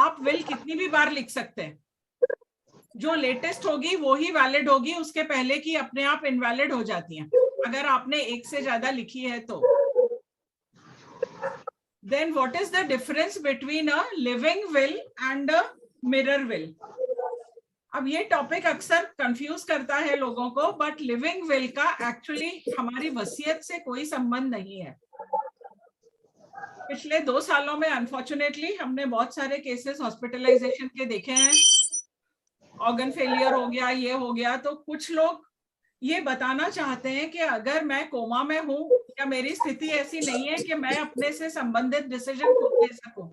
आप विल कितनी भी बार लिख सकते हैं, जो लेटेस्ट होगी वो ही वैलिड होगी, उसके पहले की अपने आप इनवैलिड हो जाती हैं अगर आपने एक से ज्यादा लिखी है तो। Then what is the difference between a living will and a mirror will? अब ये टॉपिक अक्सर कंफ्यूज करता है लोगों को, बट लिविंग विल का एक्चुअली हमारी वसीयत से कोई संबंध नहीं है। पिछले 2 सालों में अनफॉर्चुनेटली हमने बहुत सारे केसेस हॉस्पिटलाइजेशन के देखे हैं, ऑर्गन फेलियर हो गया, ये हो गया, तो कुछ लोग ये बताना चाहते हैं कि अगर मैं कोमा में हूं या मेरी स्थिति ऐसी नहीं है कि मैं अपने से संबंधित डिसीजन खुद ले सकूं,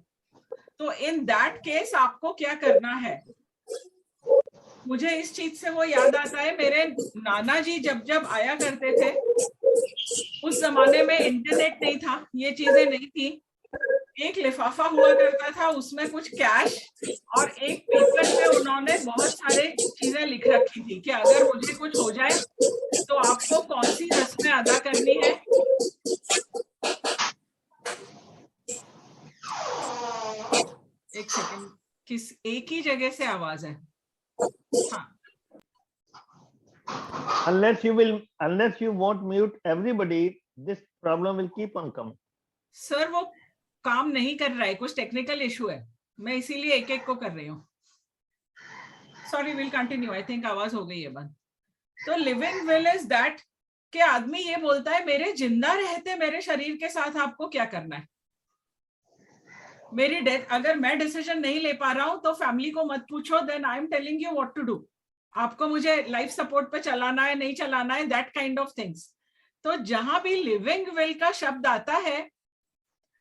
तो इन दैट केस आपको क्या करना है? मुझे इस चीज से वो याद आता है, मेरे नाना जी जब जब आया करते थे, उस जमाने में इंटरनेट नहीं था, ये चीजें नहीं थी, एक लिफाफा हुआ करता था, उसमें कुछ कैश और एक पेपर पे उन्होंने बहुत सारे चीजें लिख रखी थी कि अगर मुझे कुछ हो जाए तो आपको कौन सी रस्में अदा करनी है। एक सेकंड, किस एक ही जगह से आवाज है? हाँ, unless you won't mute everybody, this problem will keep on coming. Sir वो काम नहीं कर रहा है, कुछ टेक्निकल इशू है, मैं इसीलिए एक एक को कर रही हूँ। Sorry, will continue, I think आवाज हो गई है बंद। तो लिविंग विल इज दैट कि आदमी ये बोलता है मेरे जिंदा रहते मेरे शरीर के साथ आपको क्या करना है, मेरी डेथ अगर मैं डिसीजन नहीं ले पा रहा हूं तो फैमिली को मत पूछो, then I am telling you what to do, आपको मुझे लाइफ सपोर्ट पे चलाना है नहीं चलाना है, दैट काइंड ऑफ थिंग्स। तो जहां भी लिविंग विल का शब्द आता है,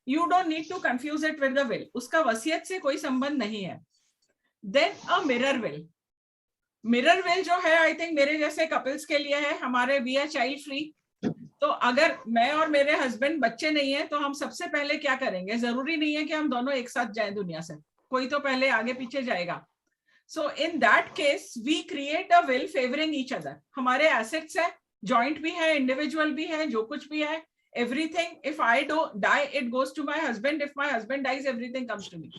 you don't need to confuse it with the will, उसका वसीयत से कोई संबंध नहीं है। Then a mirror will, mirror will जो है आई थिंक मेरे जैसे कपल्स के लिए है, हमारे वी आर चाइल्ड फ्री, तो अगर मैं और मेरे हस्बैंड बच्चे नहीं है तो हम सबसे पहले क्या करेंगे, जरूरी नहीं है कि हम दोनों एक साथ जाएं दुनिया से, कोई तो पहले आगे पीछे जाएगा। So in that case we create a will favouring each other, हमारे एसेट्स है, जॉइंट भी है, इंडिविजुअल भी है, जो कुछ भी है, everything, if I do die it goes to my husband, if my husband dies everything comes to me.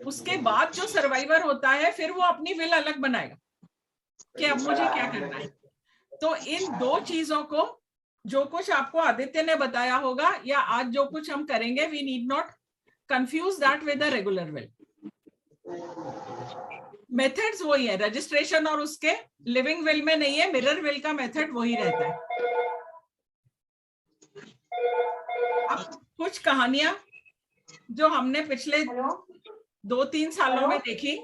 उसके बाद जो सर्वाइवर होता है फिर वो अपनी विल अलग बनाएगा कि अब मुझे क्या करना है। तो इन दो चीजों को, जो कुछ आपको आदित्य ने बताया होगा या आज जो कुछ हम करेंगे, we need not confuse that with the regular will. Methods वही है, रजिस्ट्रेशन और उसके लिविंग विल में नहीं है, मिरर विल का मेथड वही रहता है। अब कुछ कहानियां जो हमने पिछले 2-3 सालों में देखी।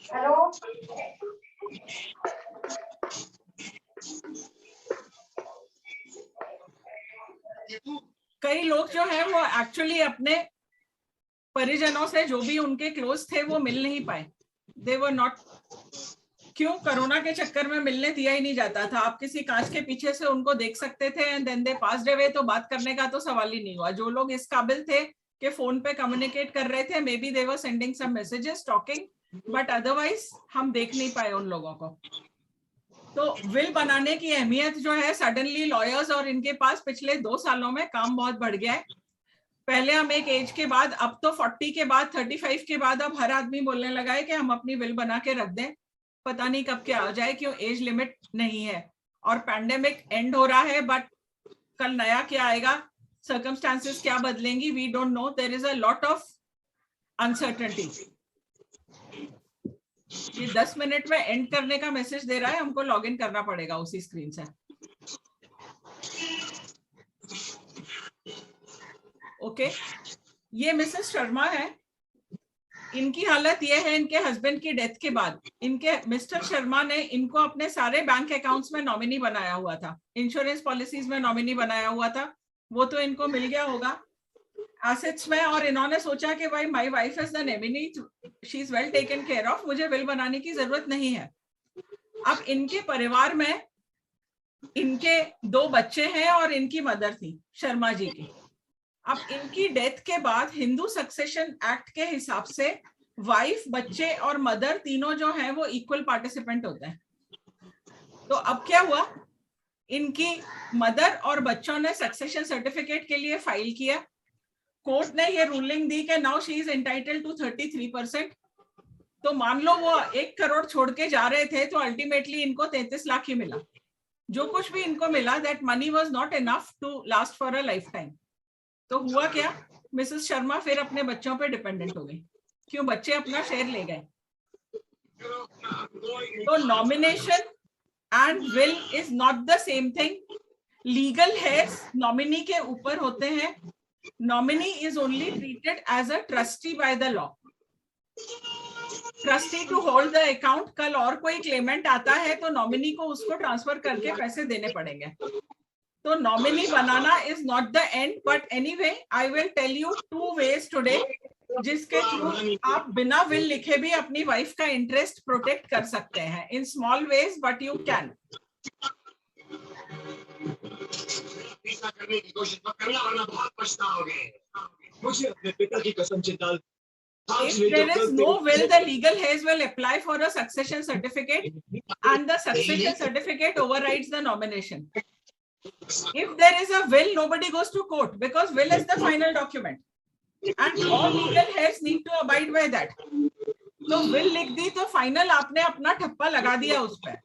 हेलो, कई लोग जो है वो एक्चुअली अपने परिजनों से जो भी उनके क्लोज थे वो मिल नहीं पाए, दे वर नॉट, क्यों? कोरोना के चक्कर में मिलने दिया ही नहीं जाता था, आप किसी कांच के पीछे से उनको देख सकते थे and then they passed away, तो बात करने का तो सवाल ही नहीं हुआ। जो लोग इस काबिल थे कि फोन पे कम्युनिकेट कर रहे थे, maybe they were sending some messages, talking, but otherwise हम देख नहीं पाए उन लोगों को। तो विल बनाने की अहमियत जो है, सडनली लॉयर्स और इनके पास पिछले 2 सालों में काम बहुत बढ़ गया है। पहले हम एक एज के बाद, अब तो 40 के बाद, 35 के बाद अब हर आदमी बोलने लगा है कि हम अपनी विल बना के रख दें, पता नहीं कब क्या आ जाए, क्यों एज लिमिट नहीं है। और पैंडेमिक एंड हो रहा है, बट कल नया क्या आएगा, सर्कमस्टांसेस क्या बदलेंगी, we don't know, there is a lot of uncertainty. ये 10 मिनट में एंड करने का मैसेज दे रहा है, हमको लॉग इन करना पड़ेगा उसी स्क्रीन से। ओके, ये मिसेस शर्मा है, इनकी हालत ये है, इनके हस्बैंड की डेथ के बाद इनके मिस्टर शर्मा ने इनको अपने सारे बैंक अकाउंट्स में नॉमिनी बनाया हुआ था, इंश्योरेंस पॉलिसीज में नॉमिनी बनाया हुआ था, वो तो इनको मिल गया होगा एसेट्स में, और इन्होंने सोचा कि भाई my wife is the nominee, she is well taken care of, मुझे विल बनाने की जरूरत नहीं है। अब इनके परिवार में इनके 2 बच्चे हैं और इनकी मदर थी शर्मा जी की। अब इनकी डेथ के बाद हिंदू सक्सेशन एक्ट के हिसाब से वाइफ, बच्चे और मदर तीनों जो हैं वो इक्वल पार्टिसिपेंट होते हैं। तो अब क्या हुआ, इनकी मदर और बच्चों ने सक्सेशन सर्टिफिकेट के लिए फाइल किया, कोर्ट ने ये रूलिंग दी कि now she is entitled to 33%, तो मान लो वो 1 करोड़ छोड़ के जा रहे थे, तो अल्टीमेटली इनको 33 लाख ही मिला। जो कुछ भी इनको मिला, that money was not enough to last for a lifetime. तो हुआ क्या, मिसेस शर्मा फिर अपने बच्चों पे डिपेंडेंट हो गई, क्यों, बच्चे अपना शेयर ले गए। तो nomination and will is not the same thing. Legal heirs nominee के ऊपर होते हैं। Nominee is only treated as a trustee by the law. Trustee to hold the account, कल और कोई क्लेमेंट आता है तो नॉमिनी को उसको ट्रांसफर करके पैसे देने पड़ेंगे। तो नॉमिनी बनाना is not the end, but anyway I will tell you 2 ways today जिसके थ्रू आप बिना विल लिखे भी अपनी वाइफ का इंटरेस्ट प्रोटेक्ट कर सकते हैं, in small ways but you can. करने की कोशिश मत करना, वरना बहुत पछताओगे। मुझे अपने पिता की कसम चिताल। If there is no will, the legal heirs will apply for a succession certificate, and the succession certificate overrides the nomination. If there is a will, nobody goes to court because will is the final document, and all legal heirs need to abide by that. तो will लिख दी तो final आपने अपना ठप्पा लगा दिया उस पर।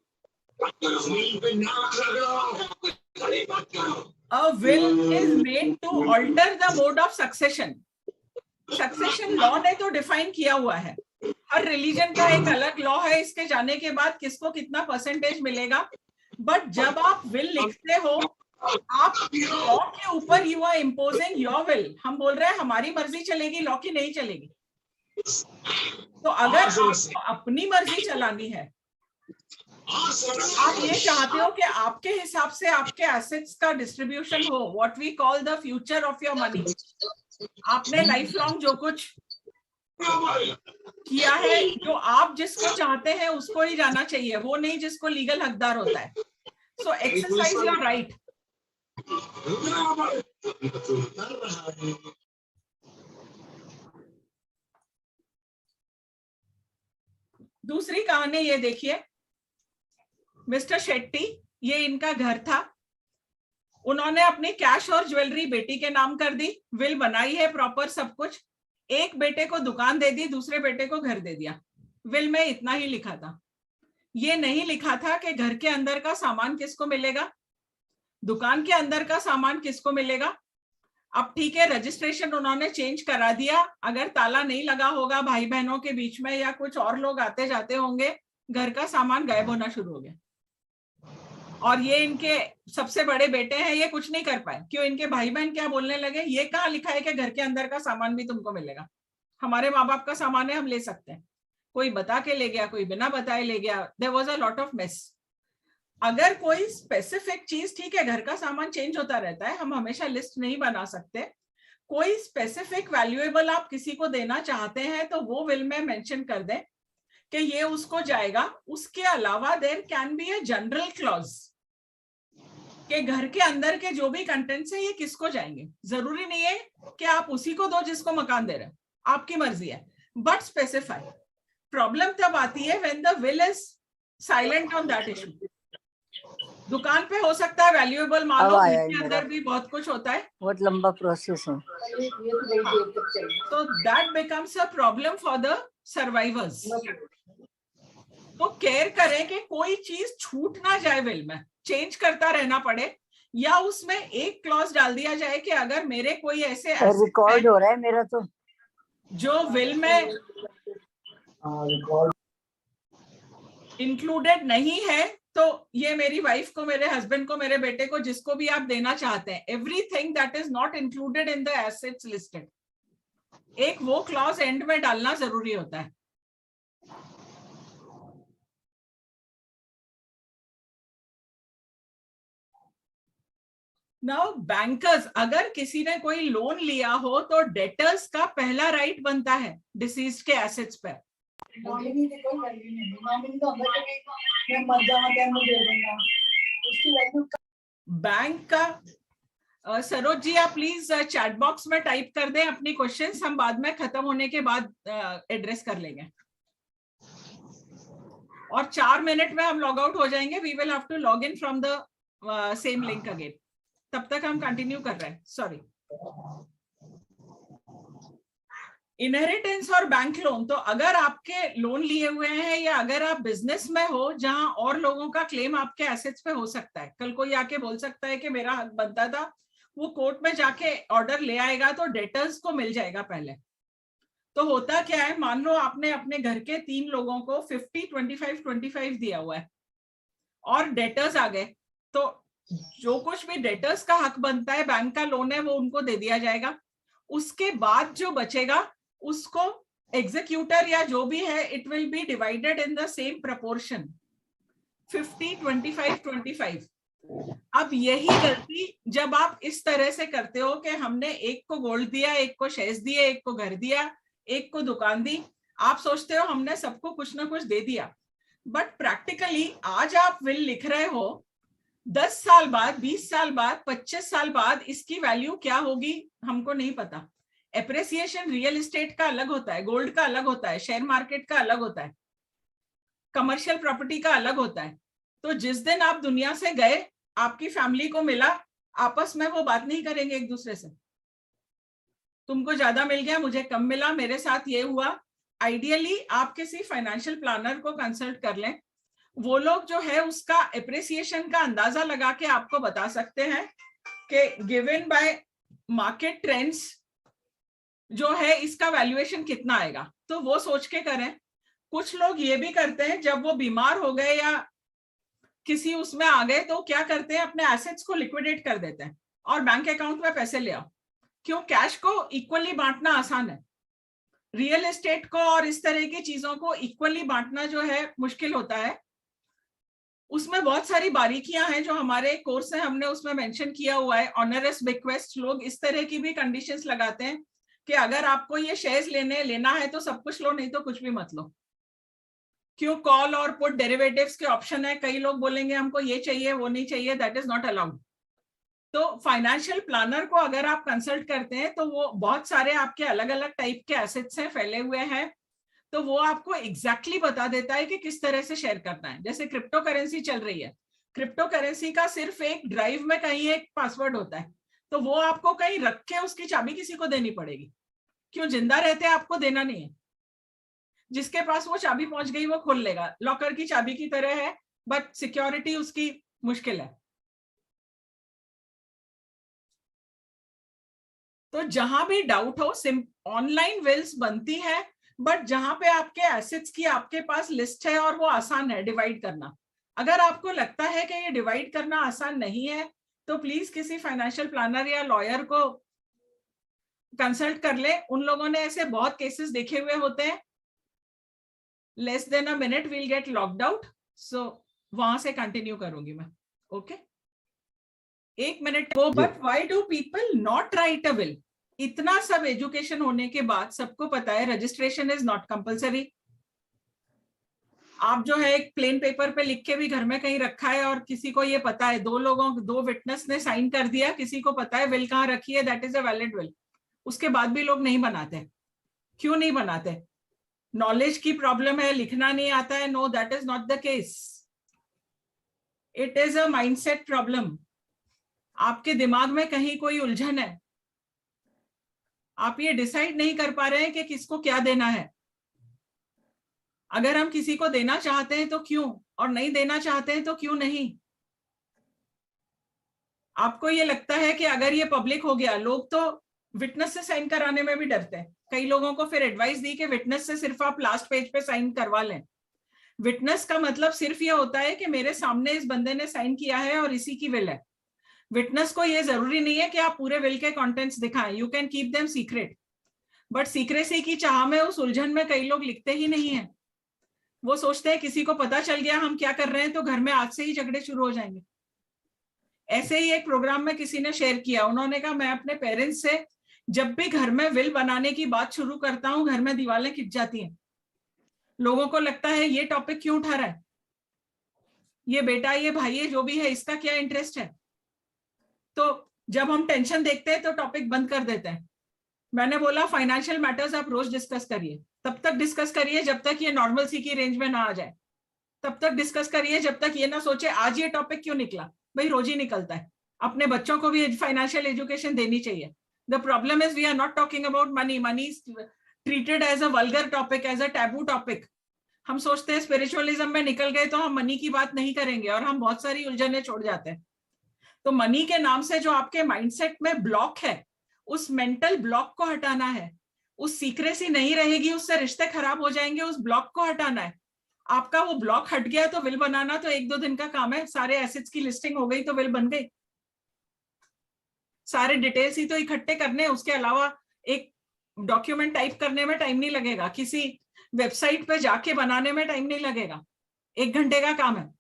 A will is made to alter the mode of succession. Succession law ने तो डिफाइन किया हुआ है, हर रिलीजन का एक अलग लॉ है, इसके जाने के बाद किसको कितना परसेंटेज मिलेगा। बट जब आप विल लिखते हो, आप लॉ के ऊपर you are imposing your will. हम बोल रहे हैं हमारी मर्जी चलेगी, लॉ की नहीं चलेगी। तो अगर आपको अपनी मर्जी चलानी है, आप ये चाहते हो कि आपके हिसाब से आपके एसेट्स का डिस्ट्रीब्यूशन हो, what we call the future of your money. आपने लाइफ लॉन्ग जो कुछ किया है, जो आप जिसको चाहते हैं उसको ही जाना चाहिए, वो नहीं जिसको लीगल हकदार होता है। So exercise your right. दूसरी कहानी ये देखिए, मिस्टर शेट्टी, ये इनका घर था। उन्होंने अपनी कैश और ज्वेलरी बेटी के नाम कर दी, विल बनाई है प्रॉपर सब कुछ। एक बेटे को दुकान दे दी, दूसरे बेटे को घर दे दिया। विल में इतना ही लिखा था, ये नहीं लिखा था कि घर के अंदर का सामान किसको मिलेगा, दुकान के अंदर का सामान किसको मिलेगा। अब ठीक है, रजिस्ट्रेशन उन्होंने चेंज करा दिया, अगर ताला नहीं लगा होगा भाई बहनों के बीच में या कुछ और लोग आते जाते होंगे, घर का सामान गायब होना शुरू हो गया। और ये इनके सबसे बड़े बेटे हैं, ये कुछ नहीं कर पाए। क्यों, इनके भाई बहन क्या बोलने लगे, ये कहाँ लिखा है कि घर के अंदर का सामान भी तुमको मिलेगा, हमारे माँ बाप का सामान है, हम ले सकते हैं। कोई बता के ले गया, कोई बिना बताए ले गया। There was a lot of mess. अगर कोई स्पेसिफिक चीज, ठीक है घर का सामान चेंज होता रहता है, हम हमेशा लिस्ट नहीं बना सकते, कोई स्पेसिफिक वैल्यूएबल आप किसी को देना चाहते हैं तो वो विल में मेंशन कर दें कि ये उसको जाएगा। उसके अलावा there can be a general clause कि घर के अंदर के जो भी कंटेंट्स है ये किसको जाएंगे। जरूरी नहीं है कि आप उसी को दो जिसको मकान दे रहे हैं, आपकी मर्जी है, बट स्पेसिफाई। प्रॉब्लम तब आती है when the will is silent on that issue. दुकान पे हो सकता है वैल्यूएबल माल हो, उसके अंदर भी बहुत कुछ होता है, बहुत लंबा प्रोसेस है। तो that becomes a problem for the survivors. तो केयर करें कि कोई चीज छूट ना जाए, विल में चेंज करता रहना पड़े, या उसमें एक क्लॉज डाल दिया जाए कि अगर मेरे कोई ऐसे रिकॉर्ड हो रहा है मेरा तो, जो विल में इंक्लूडेड नहीं है, तो ये मेरी वाइफ को, मेरे हस्बैंड को, मेरे बेटे को, जिसको भी आप देना चाहते हैं, everything that is not included in the assets listed, एक वो क्लॉज एंड में डालना जरूरी होता है। नाउ बैंकर्स, अगर किसी ने कोई लोन लिया हो तो डेटर्स का पहला राइट बनता है डिसीज्ड के एसेट्स पर। बैंक का सरोज जी, आप प्लीज चैट बॉक्स में टाइप कर दें अपनी क्वेश्चंस, हम बाद में खत्म होने के बाद एड्रेस कर लेंगे। और 4 मिनट में हम लॉग आउट हो जाएंगे। We will have to log in from the same link again. तब तक हम कंटिन्यू कर रहे हैं, सॉरी। इनहेरिटेंस और बैंक लोन, तो अगर आपके लोन लिए हुए हैं या अगर आप बिजनेस में हो जहां और लोगों का क्लेम आपके एसेट्स पे हो सकता है, कल कोई आके बोल सकता है कि मेरा हक बनता था, वो कोर्ट में जाके ऑर्डर ले आएगा तो डेटर्स को मिल जाएगा पहले। तो होता क्या है, मान लो आपने अपने घर के 3 लोगों को 50, 25, 25 दिया हुआ है और डेटर्स आ गए, तो जो कुछ भी डेटर्स का हक बनता है, बैंक का लोन है, वो उनको दे दिया जाएगा। उसके बाद जो बचेगा उसको एग्जीक्यूटर या जो भी है, it will be divided in the same proportion, 50, 25, 25। अब यही गलती जब आप इस तरह से करते हो कि हमने एक को गोल्ड दिया, एक को शेयर्स दिए, एक को घर दिया, एक को दुकान दी, आप सोचते हो हमने सबको कुछ ना कुछ दे दिया, बट प्रैक्टिकली आज आप विल लिख रहे हो, 10 साल बाद, 20 साल बाद, 25 साल बाद इसकी वैल्यू क्या होगी हमको नहीं पता। एप्रिसिएशन रियल एस्टेट का अलग होता है, गोल्ड का अलग होता है, शेयर मार्केट का अलग होता है, कमर्शियल प्रॉपर्टी का अलग होता है। तो जिस दिन आप दुनिया से गए, आपकी फैमिली को मिला, आपस में वो बात नहीं करेंगे एक दूसरे से, तुमको ज्यादा मिल गया, मुझे कम मिला, मेरे साथ ये हुआ। आइडियली आप किसी फाइनेंशियल प्लानर को कंसल्ट कर लें, वो लोग जो है उसका एप्रिसिएशन का अंदाजा लगा के आपको बता सकते हैं कि गिवन बाय मार्केट ट्रेंड्स जो है इसका वैल्यूएशन कितना आएगा, तो वो सोच के करें। कुछ लोग ये भी करते हैं, जब वो बीमार हो गए या किसी उसमें आ गए तो क्या करते हैं, अपने एसेट्स को लिक्विडेट कर देते हैं और बैंक अकाउंट में पैसे ले आओ। क्यों? कैश को इक्वली बांटना आसान है, रियल एस्टेट को और इस तरह की चीजों को इक्वली बांटना जो है मुश्किल होता है। उसमें बहुत सारी बारीकियां हैं जो हमारे कोर्स है, हमने उसमें मेंशन किया हुआ है। ऑनरस बिक्वेस्ट, लोग इस तरह की भी कंडीशंस लगाते हैं कि अगर आपको ये शेयर्स लेना है तो सब कुछ लो, नहीं तो कुछ भी मत लो। क्यों? कॉल और पुट डेरिवेटिव्स के ऑप्शन है, कई लोग बोलेंगे हमको ये चाहिए वो नहीं चाहिए, दैट इज नॉट अलाउड। तो फाइनेंशियल प्लानर को अगर आप कंसल्ट करते हैं तो वो बहुत सारे आपके अलग अलग टाइप के एसेट्स हैं, फैले हुए हैं, तो वो आपको एग्जैक्टली बता देता है कि किस तरह से शेयर करना है। जैसे क्रिप्टो करेंसी चल रही है, क्रिप्टो करेंसी का सिर्फ एक ड्राइव में कहीं एक पासवर्ड होता है, तो वो आपको कहीं रख के उसकी चाबी किसी को देनी पड़ेगी। क्यों? जिंदा रहते आपको देना नहीं है, जिसके पास वो चाबी पहुंच गई वो खोल लेगा, लॉकर की चाबी की तरह है, बट सिक्योरिटी उसकी मुश्किल है। तो जहां भी डाउट हो, ऑनलाइन विल्स बनती है, बट जहां पे आपके एसेट्स की आपके पास लिस्ट है और वो आसान है डिवाइड करना। अगर आपको लगता है कि ये डिवाइड करना आसान नहीं है तो प्लीज किसी फाइनेंशियल प्लानर या लॉयर को कंसल्ट कर ले। उन लोगों ने ऐसे बहुत केसेस देखे हुए होते हैं। Less than a minute will get locked out, so वहां से कंटिन्यू करूंगी मैं। Okay, 1 minute go. But why do people not write a will? इतना सब एजुकेशन होने के बाद सबको पता है रजिस्ट्रेशन इज नॉट कंपलसरी। आप जो है एक प्लेन पेपर पे लिख के भी घर में कहीं रखा है और किसी को ये पता है, 2 विटनेस ने साइन कर दिया, किसी को पता है विल कहाँ रखी है, that is a valid will. उसके बाद भी लोग नहीं बनाते। क्यों नहीं बनाते? नॉलेज की प्रॉब्लम है, लिखना नहीं आता है? No, that is not the case. It is a mindset problem. आपके दिमाग में कहीं कोई उलझन है, आप ये डिसाइड नहीं कर पा रहे हैं कि किसको क्या देना है। अगर हम किसी को देना चाहते हैं तो क्यों, और नहीं देना चाहते हैं तो क्यों नहीं? आपको ये लगता है कि अगर ये पब्लिक हो गया, लोग तो विटनेस से साइन कराने में भी डरते हैं। कई लोगों को फिर एडवाइस दी कि विटनेस से सिर्फ आप लास्ट पेज पे साइन करवा लें। विटनेस का मतलब सिर्फ ये होता है कि मेरे सामने इस बंदे ने साइन किया है और इसी की विल है। विटनेस को ये जरूरी नहीं है कि आप पूरे विल के कंटेंट्स दिखाएं, you can keep them secret. But secrecy की चाह में, उस उलझन में कई लोग लिखते ही नहीं है। वो सोचते हैं किसी को पता चल गया हम क्या कर रहे हैं तो घर में आज से ही झगड़े शुरू हो जाएंगे। ऐसे ही एक प्रोग्राम में किसी ने शेयर किया, उन्होंने कहा मैं अपने पेरेंट्स से जब भी घर में विल बनाने की बात शुरू करता हूं, घर में दीवारें खिंच जाती हैं। लोगों को लगता है ये टॉपिक क्यों उठा रहा है, ये बेटा, ये भाई, ये जो भी है, इसका क्या इंटरेस्ट है। तो जब हम टेंशन देखते हैं तो टॉपिक बंद कर देते हैं। मैंने बोला फाइनेंशियल मैटर्स आप रोज डिस्कस करिए, तब तक डिस्कस करिए जब तक ये नॉर्मल सी की रेंज में ना आ जाए। तब तक डिस्कस करिए जब तक ये ना सोचे आज ये टॉपिक क्यों निकला। भाई रोज ही निकलता है। अपने बच्चों को भी फाइनेंशियल एजुकेशन देनी चाहिए। The problem is we are not talking about money. Money treated as a vulgar topic, as a taboo topic. हम सोचते हैं स्पिरिचुअलिज्म में निकल गए तो हम मनी की बात नहीं करेंगे, और हम बहुत सारी उलझने छोड़ जाते हैं। तो मनी के नाम से जो आपके माइंडसेट में ब्लॉक है, उस मेंटल ब्लॉक को हटाना है। उस सीक्रेसी नहीं रहेगी, उससे रिश्ते खराब हो जाएंगे, उस ब्लॉक को हटाना है। आपका वो ब्लॉक हट गया तो विल बनाना तो 1-2 दिन का काम है। सारे एसेट्स की लिस्टिंग हो गई तो विल बन गई। सारे डिटेल्स ही तो इकट्ठे करने हैं, उसके अलावा एक डॉक्यूमेंट टाइप करने में टाइम नहीं लगेगा, किसी वेबसाइट पे जाके बनाने में टाइम नहीं लगेगा, 1 घंटे का काम है।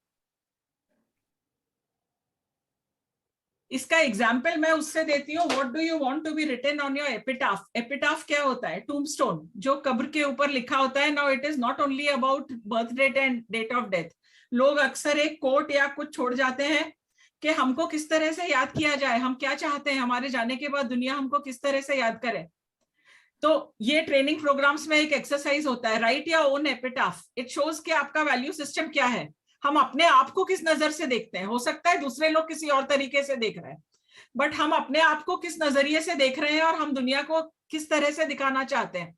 इसका एग्जाम्पल मैं उससे देती हूँ, what do you want to be written on your epitaph. Epitaph क्या होता है? टूम्बस्टोन, जो कब्र के ऊपर लिखा होता है। Now it is not only about birth date and date of death. लोग अक्सर एक कोट या कुछ छोड़ जाते हैं कि हमको किस तरह से याद किया जाए, हम क्या चाहते हैं हमारे जाने के बाद दुनिया हमको किस तरह से याद करे। तो ये ट्रेनिंग प्रोग्राम्स में एक एक्सरसाइज होता है, right your own epitaph. It shows कि आपका वैल्यू सिस्टम क्या है, हम अपने आप को किस नजर से देखते हैं। हो सकता है दूसरे लोग किसी और तरीके से देख रहे हैं, बट हम अपने आप को किस नजरिए से देख रहे हैं और हम दुनिया को किस तरह से दिखाना चाहते हैं।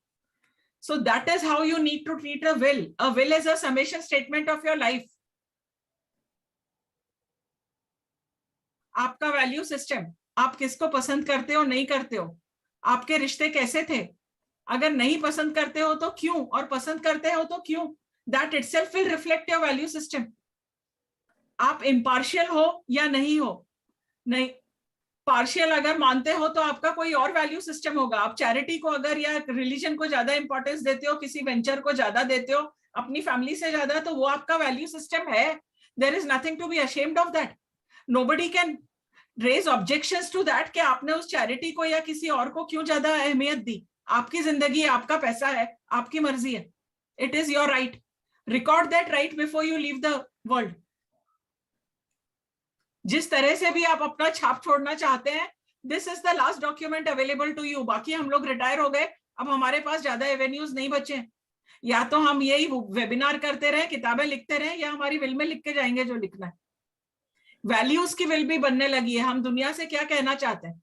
So that is how you need to treat a will. A will is a summation statement of your life. आपका वैल्यू सिस्टम, आप किसको पसंद करते हो, नहीं करते हो, आपके रिश्ते कैसे थे, अगर नहीं पसंद करते हो तो क्यों, और पसंद करते हो तो क्यों। That itself will reflect your value system. आप इम्पार्शियल हो या नहीं हो। नहीं, पार्शियल अगर मानते हो तो आपका कोई और वैल्यू सिस्टम होगा। आप चैरिटी को अगर या रिलीजन को ज्यादा इंपॉर्टेंस देते हो, किसी वेंचर को ज्यादा देते हो अपनी फैमिली से ज्यादा, तो वो आपका वैल्यू सिस्टम है। There is nothing to be ashamed of that. Nobody can raise objections to that कि आपने उस चैरिटी को या किसी और को क्यों ज्यादा अहमियत दी। आपकी जिंदगी, आपका पैसा है, आपकी मर्जी है। It is your right. Record that right before you leave the world. जिस तरह से भी आप अपना छाप छोड़ना चाहते हैं, this is the last document available to you. बाकी हम लोग रिटायर हो गए, अब हमारे पास ज्यादा एवेन्यूज नहीं बचे। या तो हम यही वेबिनार करते रहे, किताबें लिखते रहे, या हमारी विल में लिख के जाएंगे जो लिखना है। वैल्यूज की विल भी बनने लगी है। हम दुनिया से क्या कहना चाहते हैं,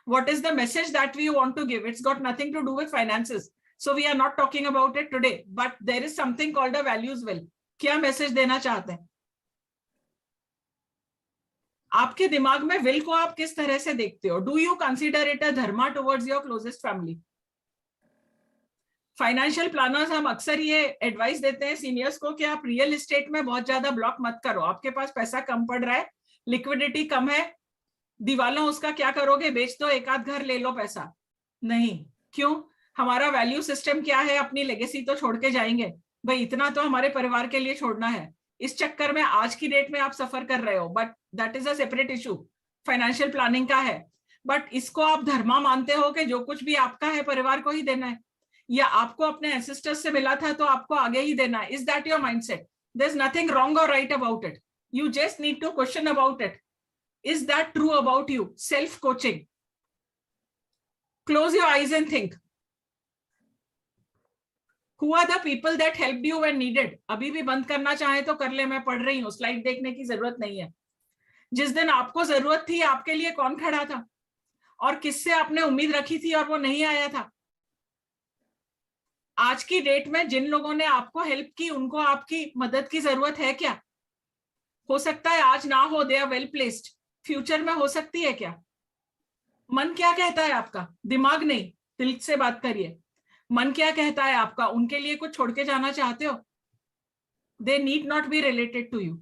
what is the message that we want to give. It's got nothing to do with finances, so we are not talking about it today, but there is something called a values will. क्या message देना चाहते हैं? आपके दिमाग में will को आप किस तरह से देखते हो? Do you consider it a Dharma towards your closest family? Financial planners हम अक्सर ये एडवाइस देते हैं सीनियर्स को कि आप रियल एस्टेट में बहुत ज्यादा ब्लॉक मत करो। आपके पास पैसा कम पड़ रहा है, लिक्विडिटी कम है, दिवाला उसका क्या करोगे? बेच दो, एक आध घर ले लो पैसा। नहीं, क्यों? हमारा वैल्यू सिस्टम क्या है? अपनी लेगेसी तो छोड़ के जाएंगे भाई, इतना तो हमारे परिवार के लिए छोड़ना है। इस चक्कर में आज की डेट में आप सफर कर रहे हो, but that is a separate issue, financial planning का है। बट इसको आप धर्मा मानते हो कि जो कुछ भी आपका है परिवार को ही देना है, या आपको अपने एंसेस्टर्स से मिला था तो आपको आगे ही देना है। Is that your mindset? There is nothing wrong और right about it, you just need to question about it. Is that true about you? Self-coaching. Close your eyes and think. Who are the people that helped you when needed? अभी भी बंद करना चाहे तो कर ले, मैं पढ़ रही हूँ, स्लाइड देखने की जरूरत नहीं है। जिस दिन आपको जरूरत थी, आपके लिए कौन खड़ा था, और किससे आपने उम्मीद रखी थी और वो नहीं आया था। आज की डेट में जिन लोगों ने आपको हेल्प की, उनको आपकी मदद की जरूरत है क्या? हो सकता है आज ना हो, they are well placed, future में हो सकती है क्या? मन क्या कहता है आपका? दिमाग नहीं, दिल से बात करिए। मन क्या कहता है आपका? उनके लिए कुछ छोड़ के जाना चाहते हो? They need not be related to you.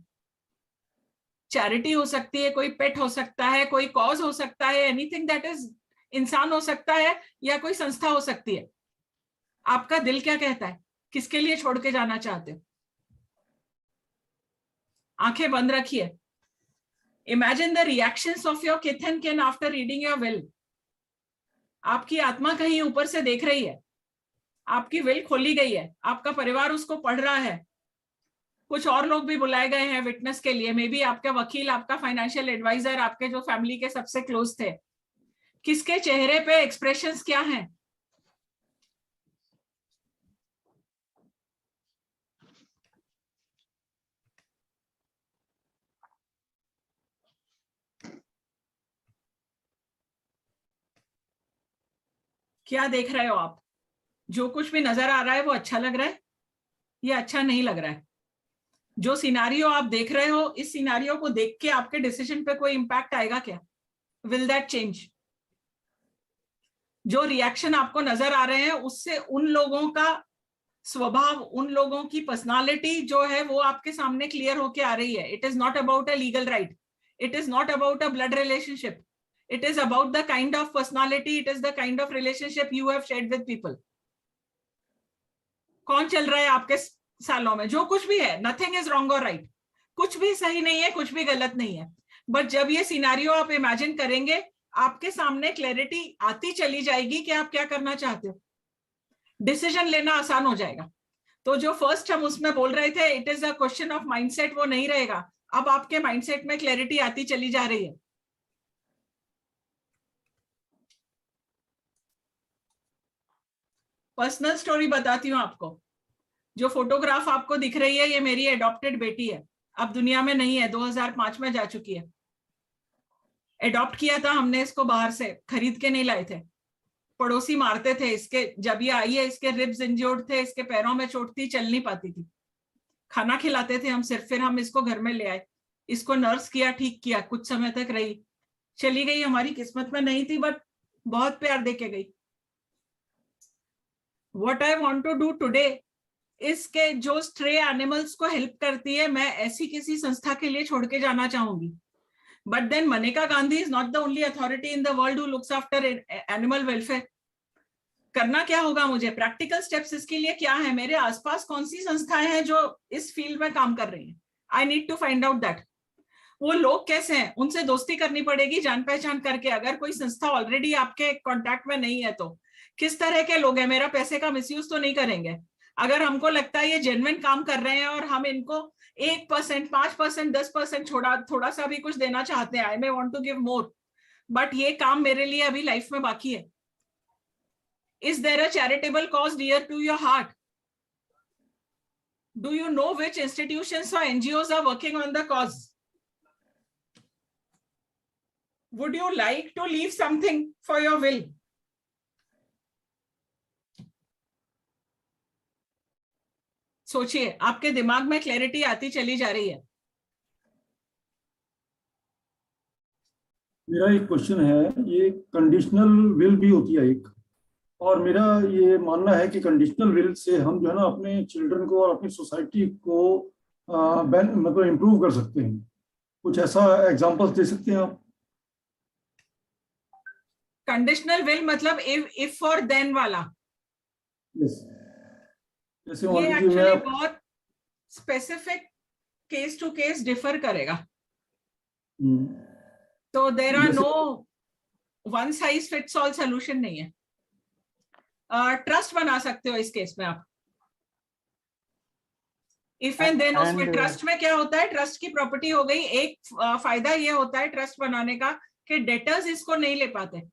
Charity हो सकती है, कोई पेट हो सकता है, कोई कॉज हो सकता है, एनीथिंग दैट इज, इंसान हो सकता है या कोई संस्था हो सकती है। आपका दिल क्या कहता है? किसके लिए छोड़ के जाना चाहते हो? आंखें बंद रखिए। Imagine the reactions of your kith and kin after reading your will. आपकी आत्मा कहीं ऊपर से देख रही है, आपकी विल खोली गई है, आपका परिवार उसको पढ़ रहा है, कुछ और लोग भी बुलाए गए हैं विटनेस के लिए, मे बी आपका वकील, आपका फाइनेंशियल एडवाइजर, आपके जो फैमिली के सबसे क्लोज थे। किसके चेहरे पे एक्सप्रेशंस क्या हैं? क्या देख रहे हो आप? जो कुछ भी नजर आ रहा है वो अच्छा लग रहा है या अच्छा नहीं लग रहा है? जो सिनारियो आप देख रहे हो, इस सिनारियो को देख के आपके डिसीजन पे कोई इंपैक्ट आएगा क्या? Will that change? जो रिएक्शन आपको नजर आ रहे हैं उससे उन लोगों का स्वभाव, उन लोगों की पर्सनालिटी जो है वो आपके सामने क्लियर होके आ रही है. It is not about a legal right, it is not about a blood relationship, it is about the kind of personality, it is the kind of relationship you have shared with people. कौन चल रहा है आपके सालों में? जो कुछ भी है, नथिंग इज रॉन्ग और राइट, कुछ भी सही नहीं है, कुछ भी गलत नहीं है. बट जब ये सिनारियो आप इमेजिन करेंगे, आपके सामने क्लैरिटी आती चली जाएगी कि आप क्या करना चाहते हो. डिसीजन लेना आसान हो जाएगा. तो जो फर्स्ट हम उसमें बोल रहे थे, it is a question of mindset, वो नहीं रहेगा. अब आपके माइंडसेट में क्लैरिटी आती चली जा रही है. पर्सनल स्टोरी बताती हूँ आपको. जो फोटोग्राफ आपको दिख रही है, ये मेरी एडॉप्टेड बेटी है. अब दुनिया में नहीं है, 2005 में जा चुकी है. एडॉप्ट किया था हमने इसको, बाहर से खरीद के नहीं लाए थे. पड़ोसी मारते थे इसके. जब ये आई है, इसके रिब्स इंजर्ड थे, इसके पैरों में चोट थी, चल नहीं पाती थी. खाना खिलाते थे हम सिर्फ. फिर हम इसको घर में ले आए, इसको नर्स किया, ठीक किया, कुछ समय तक रही, चली गई. हमारी किस्मत में नहीं थी, बट बहुत प्यार देके गई. What I want to do today, इसके जो स्ट्रे एनिमल्स को हेल्प करती है, मैं ऐसी किसी संस्था के लिए छोड़ के जाना चाहूंगी. But then Maneka Gandhi is not the only authority in the world who looks after animal welfare. करना क्या होगा मुझे? प्रैक्टिकल स्टेप्स इसके लिए क्या है? मेरे आसपास कौन सी संस्थाएं हैं जो इस फील्ड में काम कर रही हैं? I need to find out that. वो लोग कैसे हैं, उनसे दोस्ती करनी पड़ेगी, जान पहचान करके. अगर कोई संस्था ऑलरेडी आपके कॉन्टैक्ट में नहीं है तो किस तरह के लोग हैं? मेरा पैसे का मिसयूज तो नहीं करेंगे? अगर हमको लगता है ये जेन्युइन काम कर रहे हैं और हम इनको 1%, 5%, 10% थोड़ा सा भी कुछ देना चाहते हैं, I may want to give more, but ये काम मेरे लिए अभी लाइफ में बाकी है. Is there a charitable cause dear to your heart? Do you know which institutions और NGOs are working on the cause? Would you like to leave something for your will? सोचिए, आपके दिमाग में क्लैरिटी आती चली जा रही है. मेरा एक क्वेश्चन है, ये कंडीशनल विल भी होती है एक, और मेरा ये मानना है कि कंडीशनल विल से हम जो है ना अपने चिल्ड्रन को और अपनी सोसाइटी को मतलब इम्प्रूव कर सकते हैं. कुछ ऐसा एग्जांपल्स दे सकते हैं आप? कंडीशनल विल मतलब इफ और देन वाला. यस. जैसे ये एक्चुअली बहुत specific case to case differ करेगा. तो there are no one size fits all solution नहीं है. ट्रस्ट बना सकते हो इस केस में आप. इफ एंड देन उसमें ट्रस्ट में क्या होता है, ट्रस्ट की प्रॉपर्टी हो गई. एक फायदा ये होता है ट्रस्ट बनाने का कि डेटर्स इसको नहीं ले पाते.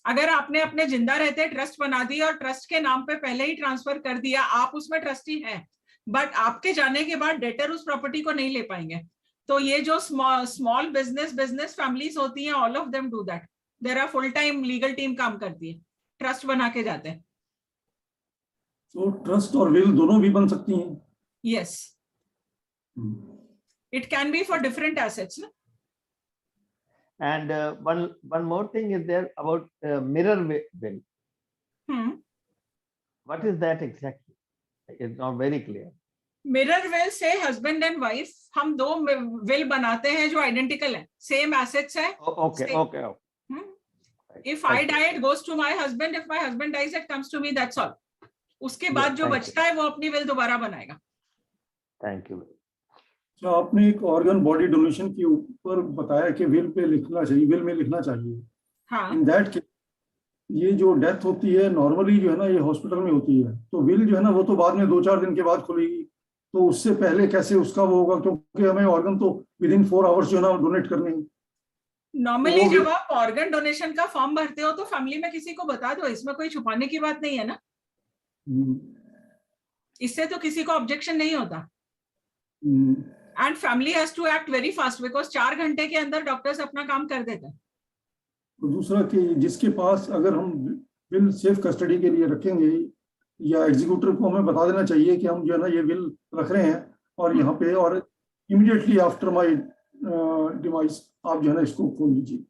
अगर आपने अपने जिंदा रहते ट्रस्ट बना दिया और ट्रस्ट के नाम पे पहले ही ट्रांसफर कर दिया, आप उसमें ट्रस्टी हैं, बट आपके जाने के बाद डेटर उस प्रॉपर्टी को नहीं ले पाएंगे. तो ये जो स्मॉल बिजनेस फैमिलीज होती हैं, all of them do that. There are full time legal team काम करती है, ट्रस्ट बना के जाते हैं. तो ट्रस्ट और विल दोनों भी बन सकती हैं? Yes, it can be for different assets. And one more thing is there about mirror will. What is that exactly? It's not very clear. Mirror will say husband and wife हम दो will बनाते हैं जो identical है, same assets है. Okay. If I die, it goes to my husband. If my husband dies, it comes to me. That's all. उसके बाद जो बचता है वो अपनी विल दोबारा बनाएगा. Thank you. तो आपने एक ऑर्गन बॉडी डोनेशन के ऊपर बताया कि विल पे लिखना चाहिए, विल में लिखना चाहिए. हाँ. इन दैट केस ये जो डेथ होती है नॉर्मली जो है ना ये हॉस्पिटल में होती है, तो विल जो है ना वो तो बाद में 2-4 दिन के बाद खुलेगी. तो उससे पहले कैसे उसका वो होगा, क्योंकि हमें ऑर्गन तो विदिन 4 आवर्स जो है ना डोनेट करने हैं. नॉर्मली जब आप ऑर्गन डोनेशन का फॉर्म भरते हो तो फैमिली में किसी को बता दो, इसमें कोई छुपाने की बात नहीं है ना. इससे तो किसी को ऑब्जेक्शन नहीं होता. And family has to act very fast because 4 घंटे के अंदर डॉक्टर्स अपना काम कर देते हैं. दूसरा कि जिसके पास अगर हम विल सेफ कस्टडी के लिए रखेंगे, या एग्जीक्यूटर को हमें बता देना चाहिए कि हम जो है ना ये विल रख रहे हैं और यहाँ पे, और इमीडिएटली आफ्टर माय डिवाइस आप जो है ना इसको खोल लीजिए।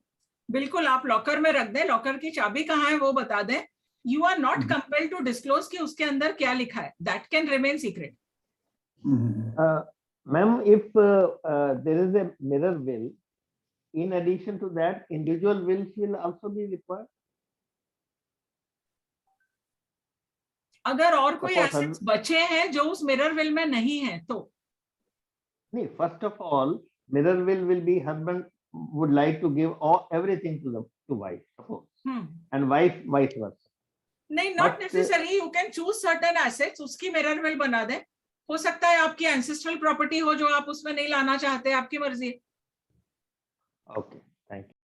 बिल्कुल, आप लॉकर में रख दें, लॉकर की चाबी कहाँ है वो बता दें। You are not compelled to disclose कि उसके अंदर क्या लिखा है, that can remain secret. Ma'am, if there is a mirror will, in addition to that, individual wills will also be required. अगर और कोई Suppose एसेट्स बचे हैं जो उस मिरर विल में नहीं है तो नहीं, first of all, mirror will be husband would like to give all everything to wife, suppose, and wife vice versa. नहीं, not But- necessary, you can choose certain assets, उसकी मिरर विल बना दें। हो सकता है आपकी एंसेस्ट्रल प्रॉपर्टी हो जो आप उसमें नहीं लाना चाहते, आपकी मर्जी है। Okay.